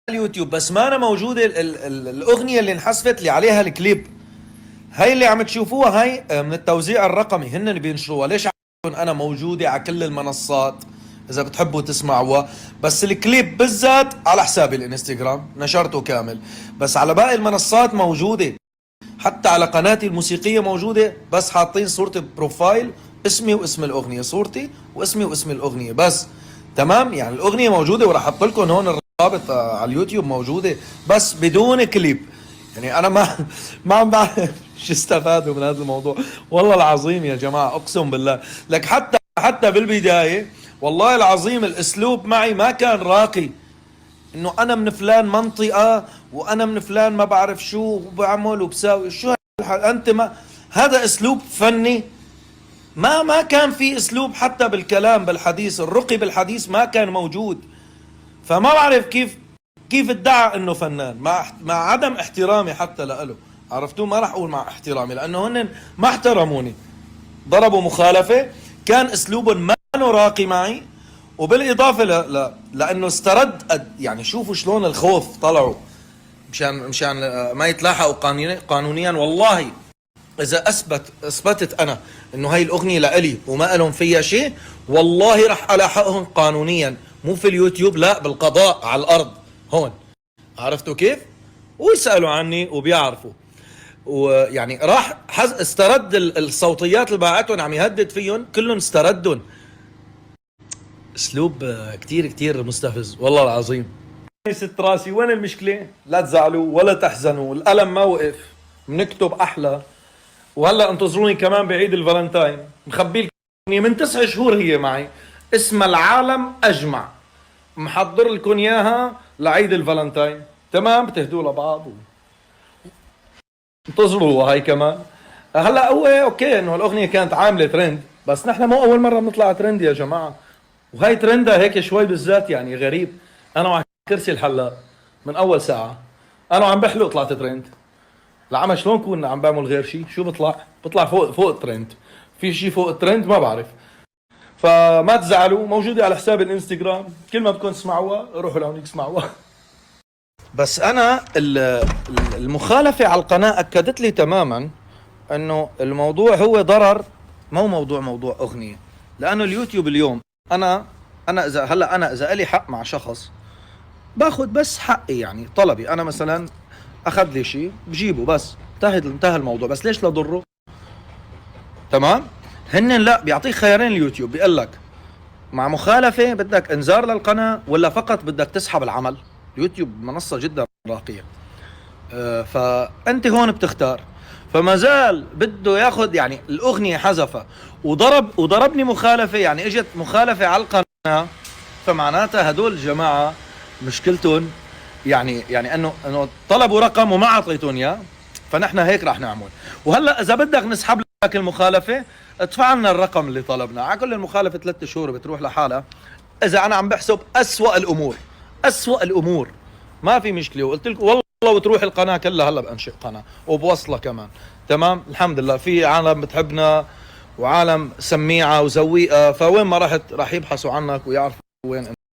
اليوتيوب، بس ما أنا موجودة الأغنية اللي انحذفت اللي عليها الكليب. هاي اللي عم تشوفوها هاي من التوزيع الرقمي، هن اللي بينشروها. ليش أنا موجودة على كل المنصات إذا بتحبوا تسمعوها، بس الكليب بالذات على حسابي الانستغرام نشرته كامل، بس على باقي المنصات موجودة. حتى على قناتي الموسيقية موجودة، بس حاطين صورتي بروفايل، اسمي واسم الأغنية، صورتي واسمي واسم الأغنية بس. تمام، يعني الأغنية موجودة، وراح أحط لكم هون الرابط على اليوتيوب موجودة، بس بدون كليب. يعني أنا ما عم بعرف شو استفادوا من هذا الموضوع. والله العظيم يا جماعة أقسم بالله لك، حتى بالبداية والله العظيم الأسلوب معي ما كان راقي. انه انا من فلان منطقة، وانا من فلان ما بعرف شو وبعمل وبساوي شو انت ما هذا اسلوب فني. ما كان في اسلوب حتى بالكلام، بالحديث الرقي بالحديث ما كان موجود. فما بعرف كيف ادعى انه فنان مع عدم احترامي حتى لإله. عرفتوا؟ ما راح اقول مع احترامي، لانه هن ما احترموني، ضربوا مخالفة، كان اسلوبهم ما راقي معي. وبالاضافه لانه استرد، يعني شوفوا شلون الخوف طلعوا مشان ما يتلاحقوا قانونيا. والله اذا اثبتت انا انه هاي الاغنيه لإلي وما لهم فيها شيء، والله راح الاحقهم قانونيا، مو في اليوتيوب، لا بالقضاء على الارض هون. عرفتوا كيف؟ ويسالوا عني وبيعرفوا. ويعني راح استرد الصوتيات اللي باعتهم عم يهدد فيهم، كلهم استردهم. اسلوب كتير كتير مستفز والله العظيم. ست راسي، وين المشكلة؟ لا تزعلوا ولا تحزنوا، الألم ما وقف، بنكتب أحلى. وهلا انتظروني كمان بعيد الفالنتاين، مخبي لكم من 9 شهور هي معي، اسمها العالم أجمع، محضر لكم إياها لعيد الفالنتاين. تمام، بتهدوا لبعض انتظروا هاي كمان. هلا هو اوكي انه الاغنيه كانت عامله ترند، بس نحن مو اول مره بنطلع ترند يا جماعه، وهي ترندها هيك شوي بالذات يعني غريب. انا وعلى كرسي الحلاق من اول ساعه، انا وعم بحلق طلعت ترند. العمى شلون كنا عم بعمل غير شيء، شو بطلع فوق الترند. في شيء فوق الترند ما بعرف. فما تزعلوا، موجوده على حساب الانستغرام، كل ما بدكم تسمعوها روحوا لهونيك اسمعوها. بس انا المخالفه على القناه اكدت لي تماما انه الموضوع هو ضرر، مو موضوع اغنيه. لانه اليوتيوب اليوم انا اذا لي حق مع شخص باخذ بس حقي، يعني طلبي. انا مثلا اخذ لي شيء بجيبه، بس انتهى الموضوع. بس ليش لضره؟ تمام. هن لا، بيعطيك خيارين اليوتيوب، بيقول لك مع مخالفه بدك انذار للقناه، ولا فقط بدك تسحب العمل. اليوتيوب منصه جدا راقيه. فانت هون بتختار. فما زال بده ياخذ، يعني الاغنيه حذفها وضربني مخالفه، يعني اجت مخالفه على القناه. فمعناتها هدول الجماعه مشكلتهم يعني انه طلبوا رقم وما اعطيتهم اياه، فنحن هيك راح نعمل. وهلا اذا بدك نسحب لك المخالفه، ادفع لنا الرقم اللي طلبناه. على كل المخالفه 3 شهور بتروح لحالها. اذا انا عم بحسب اسوأ الامور ما في مشكله، وقلت لكم والله وتروح القناه كلها. هلا بانشئ قناه وبوصله كمان. تمام، الحمد لله في عالم بتحبنا وعالم سميعه وزويقه، فوين ما رحت راح يبحثوا عنك ويعرفوا وين